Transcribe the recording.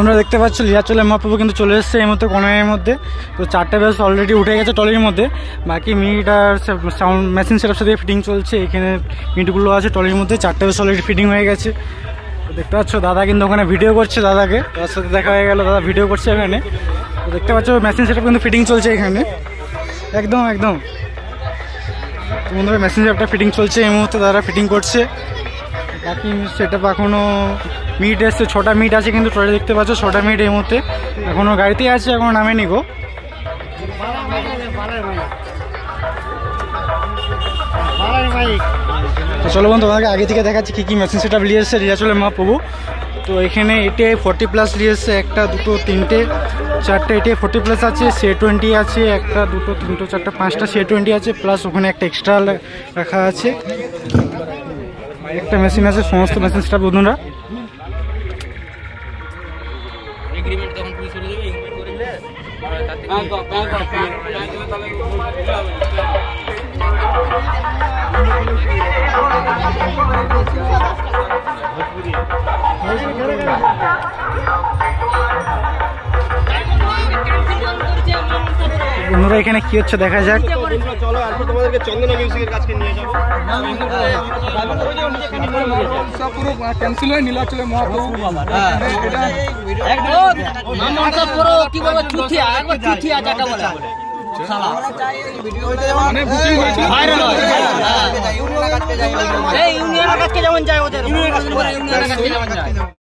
তোমরা দেখতে পাচ্ছ লীলাচলের মহাপ্রভু কিন্তু চলে এসেছে এই মধ্যে কোনার মধ্যে। তো 4টে ব্যাস অলরেডি উঠে গেছে ট্রলির মধ্যে, বাকি মিট আর সাউন্ড মেশিন সেটআপ সাথে ফিটিং চলছে। এখানে মিটগুলো আছে ট্রলির মধ্যে, 4টে ব্যাস অলরেডি ফিটিং হয়ে গেছে। তো দেখতে পাচ্ছ দাদা কিন্তু ওখানে ভিডিও করছে, দাদাকে তার সাথে দেখা হয়ে গেল, দাদা ভিডিও করছে এখানে। তো দেখতে পাচ্ছ মেশিন সেটআপ কিন্তু ফিটিং চলছে এখানে, একদম একদম বন্ধুরা মেশিন সেটআপটা ফিটিং চলছে এই মুহূর্তে, দাদা ফিটিং করছে। বাকি সেটআপ এখনো মিট এসছে, 6টা মিট আছে কিন্তু ট্রলি দেখতে পাচ্ছ 6টা মিট এই মুহূর্তে এখনো গাড়িতেই আছে, এখনো নামেনি গো। তো চলো বন্ধু তোমাকে আগে থেকে দেখাচ্ছি কি কি মেশিন সেটআপ নিয়ে এসেছে লীলাচলের মহাপ্রভু। তো এখানে এটি 40+ নিয়ে এসেছে, 1টা 2টো 3টে 4টে এটি 40+ আছে, C20 আছে 1টা 2টো 3টো 4টা 5টা C20 আছে, প্লাস ওখানে একটা এক্সট্রা রাখা আছে। একটা মেশিন আছে, সমস্ত মেশিন সেটআপ বন্ধুরা। বন্ধুরা এখানে কি হচ্ছে দেখা যাক। চলো আর তোমাদেরকে চন্দনা মিউজিকের কাছে নিয়ে যাবো। সব পুরো ক্যান্সেল হয়ে নীলাচলে মহাপ্রভু একদম নামটা পুরো কি বলবো চুঠিয়া, একবার চুঠিয়া যাটা বলে শালা মানে বুকিং হয়েছিল ভাইরাল হয়। এই ইউনিয়নের কাছে যেমন যায় ওদের ইউনিয়নের কাছে যেমন যায়।